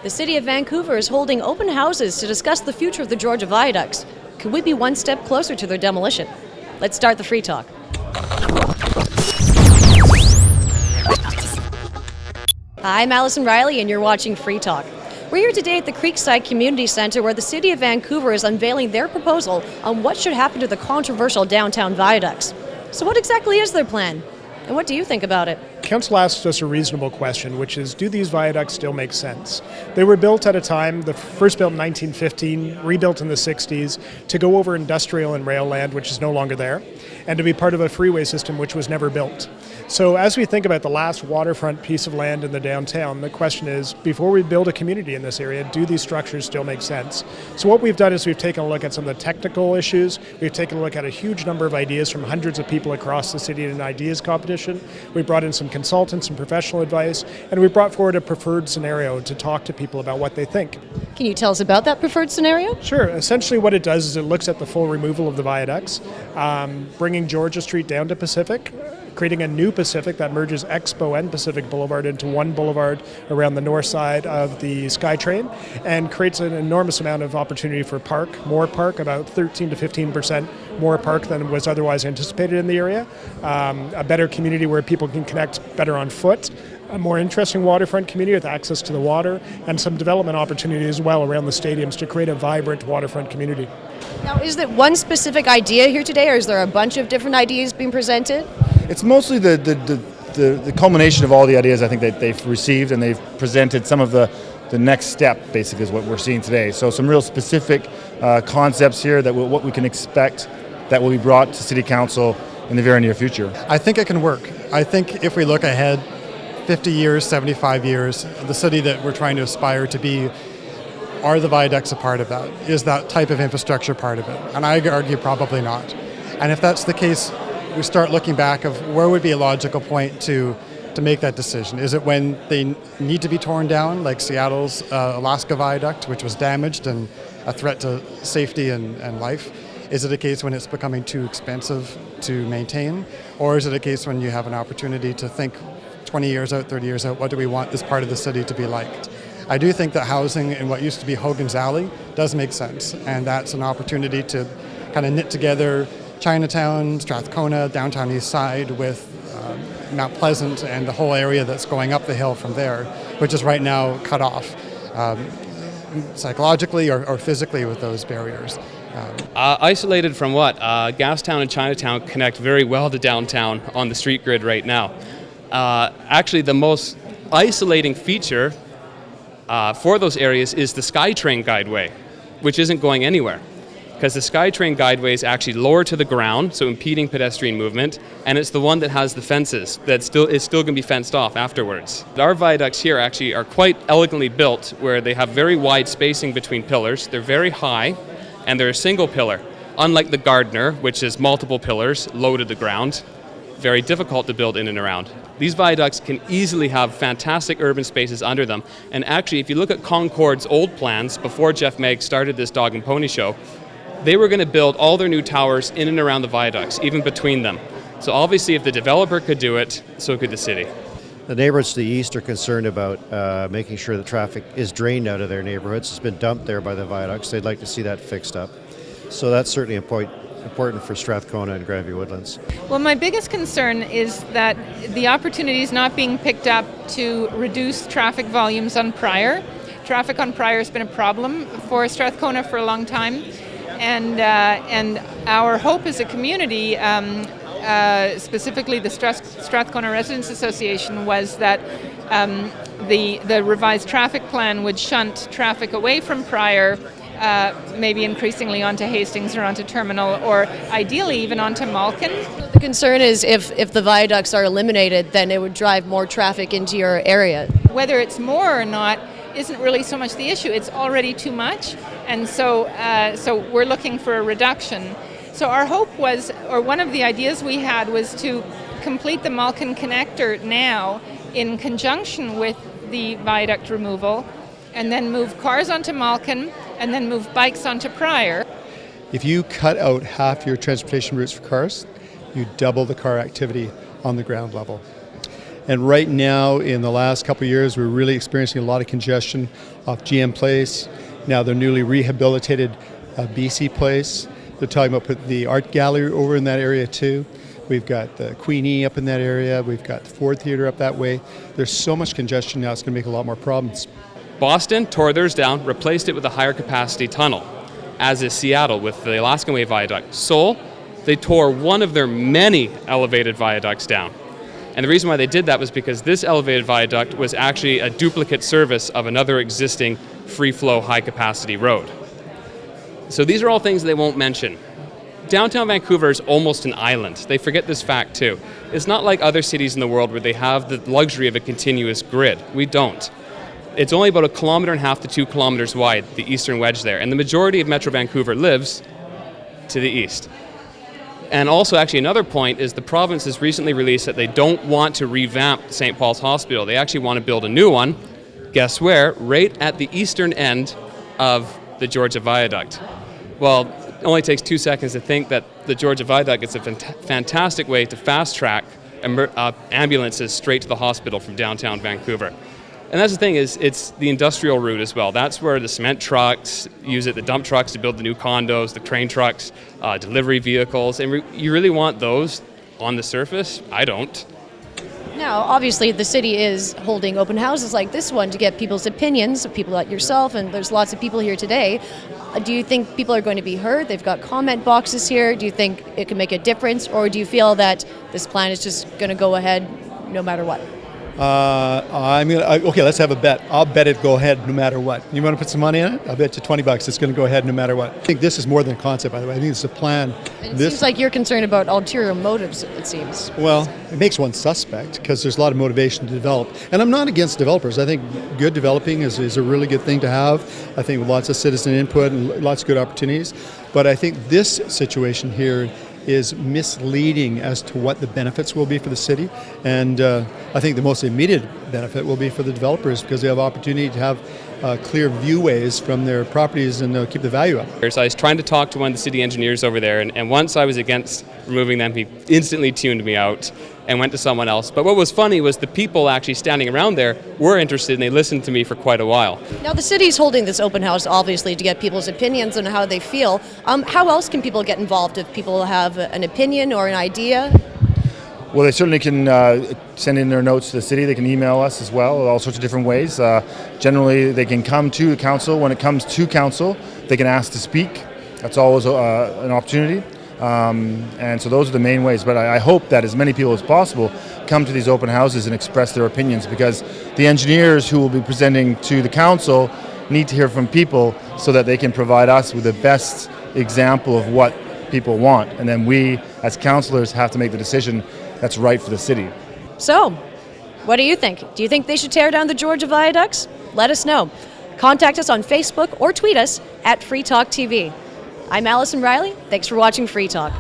The city of Vancouver is holding open houses to discuss the future of the Georgia Viaducts. Could we be one step closer to their demolition? Let's start the Free Talk. I'm Allison Riley and you're watching Free Talk. We're here today at the Creekside Community Centre where the City of Vancouver is unveiling their proposal on what should happen to the controversial downtown viaducts. So what exactly is their plan? And what do you think about it? Council asked us a reasonable question, which is, do these viaducts still make sense? They were built at a time, the first built in 1915, rebuilt in the 60s, to go over industrial and rail land, which is no longer there, and to be part of a freeway system which was never built. So as we think about the last waterfront piece of land in the downtown, the question is, before we build a community in this area, do these structures still make sense? So what we've done is we've taken a look at some of the technical issues, we've taken a look at a huge number of ideas from hundreds of people across the city in an ideas competition, we brought in some consultants and professional advice, and we brought forward a preferred scenario to talk to people about what they think. Can you tell us about that preferred scenario? Sure. Essentially what it does is it looks at the full removal of the viaducts, bringing Georgia Street down to Pacific, creating a new Pacific that merges Expo and Pacific Boulevard into one boulevard around the north side of the SkyTrain, and creates an enormous amount of opportunity for more park, about 13 to 15% more park than was otherwise anticipated in the area, a better community where people can connect better on foot, a more interesting waterfront community with access to the water, and some development opportunity as well around the stadiums to create a vibrant waterfront community. Now, is it one specific idea here today, or is there a bunch of different ideas being presented? It's mostly the culmination of all the ideas I think that they've received, and they've presented some of the next step, basically, is what we're seeing today. So some real specific concepts here that what we can expect that will be brought to City Council in the very near future. I think it can work. I think if we look ahead 50 years, 75 years, the city that we're trying to aspire to be, are the viaducts a part of that? Is that type of infrastructure part of it? And I argue probably not. And if that's the case, we start looking back of where would be a logical point to make that decision. Is it when they need to be torn down, like Seattle's Alaska Viaduct, which was damaged and a threat to safety and life? Is it a case when it's becoming too expensive to maintain? Or is it a case when you have an opportunity to think 20 years out, 30 years out, what do we want this part of the city to be like? I do think that housing in what used to be Hogan's Alley does make sense, and that's an opportunity to kind of knit together Chinatown, Strathcona, downtown East Side with Mount Pleasant and the whole area that's going up the hill from there, which is right now cut off psychologically or physically with those barriers. Isolated from what? Gastown and Chinatown connect very well to downtown on the street grid right now. Actually, the most isolating feature for those areas is the SkyTrain guideway, which isn't going anywhere. Because the SkyTrain guideway is actually lower to the ground, so impeding pedestrian movement, and it's the one that has the fences that is still going to be fenced off afterwards. Our viaducts here actually are quite elegantly built, where they have very wide spacing between pillars, they're very high, and they're a single pillar. Unlike the Gardner, which is multiple pillars, low to the ground, very difficult to build in and around. These viaducts can easily have fantastic urban spaces under them, and actually if you look at Concord's old plans, before Geoff Meggs started this dog and pony show, they were going to build all their new towers in and around the viaducts, even between them. So obviously if the developer could do it, so could the city. The neighborhoods to the east are concerned about making sure the traffic is drained out of their neighborhoods. It's been dumped there by the viaducts. They'd like to see that fixed up. So that's certainly important for Strathcona and Grandview Woodlands. Well, my biggest concern is that the opportunity is not being picked up to reduce traffic volumes on Pryor. Traffic on Pryor has been a problem for Strathcona for a long time. And our hope as a community, specifically the Strathcona Residents Association, was that the revised traffic plan would shunt traffic away from Pryor, maybe increasingly onto Hastings or onto Terminal, or ideally even onto Malkin. The concern is if the viaducts are eliminated, then it would drive more traffic into your area. Whether it's more or not isn't really so much the issue. It's already too much, and so we're looking for a reduction. So our hope was, or one of the ideas we had, was to complete the Malkin connector now in conjunction with the viaduct removal, and then move cars onto Malkin, and then move bikes onto Pryor. If you cut out half your transportation routes for cars, you double the car activity on the ground level. And right now, in the last couple of years, we're really experiencing a lot of congestion off GM Place. Now the newly rehabilitated BC Place. They're talking about putting the art gallery over in that area too. We've got the Queenie up in that area. We've got the Ford Theatre up that way. There's so much congestion now, it's going to make a lot more problems. Boston tore theirs down, replaced it with a higher capacity tunnel, as is Seattle with the Alaskan Way Viaduct. Seoul, they tore one of their many elevated viaducts down. And the reason why they did that was because this elevated viaduct was actually a duplicate service of another existing free-flow high-capacity road. So these are all things they won't mention. Downtown Vancouver is almost an island. They forget this fact too. It's not like other cities in the world where they have the luxury of a continuous grid. We don't. It's only about 1.5 kilometers to 2 kilometers wide, the eastern wedge there, and the majority of Metro Vancouver lives to the east. And also, actually, another point is the province has recently released that they don't want to revamp St. Paul's Hospital. They actually want to build a new one, guess where? Right at the eastern end of the Georgia Viaduct. Well, it only takes 2 seconds to think that the Georgia Viaduct is a fantastic way to fast-track ambulances straight to the hospital from downtown Vancouver. And that's the thing, is it's the industrial route as well. That's where the cement trucks use it, the dump trucks to build the new condos, the train trucks, delivery vehicles. And you really want those on the surface? I don't. Now, obviously, the city is holding open houses like this one to get people's opinions, people like yourself, and there's lots of people here today. Do you think people are going to be heard? They've got comment boxes here. Do you think it can make a difference? Or do you feel that this plan is just going to go ahead no matter what? Okay, let's have a bet. I'll bet it go ahead no matter what. You want to put some money in it? I'll bet you $20 it's going to go ahead no matter what. I think this is more than a concept, by the way. I think it's a plan. And it seems like you're concerned about ulterior motives, it seems. Well, it makes one suspect because there's a lot of motivation to develop. And I'm not against developers. I think good developing is a really good thing to have. I think with lots of citizen input and lots of good opportunities. But I think this situation here is misleading as to what the benefits will be for the city. And I think the most immediate benefit will be for the developers because they have opportunity to have clear viewways from their properties and keep the value up. So I was trying to talk to one of the city engineers over there, and once I was against removing them, he instantly tuned me out and went to someone else. But what was funny was the people actually standing around there were interested, and they listened to me for quite a while. Now, the city's holding this open house, obviously, to get people's opinions on how they feel. How else can people get involved if people have an opinion or an idea? Well, they certainly can send in their notes to the city. They can email us as well, all sorts of different ways. Generally, they can come to the council. When it comes to council, they can ask to speak. That's always an opportunity. And so those are the main ways. But I hope that as many people as possible come to these open houses and express their opinions, because the engineers who will be presenting to the council need to hear from people so that they can provide us with the best example of what people want. And then we, as councillors, have to make the decision that's right for the city. So, what do you think? Do you think they should tear down the Georgia Viaducts? Let us know. Contact us on Facebook or tweet us at Free Talk TV. I'm Allison Riley. Thanks for watching Free Talk.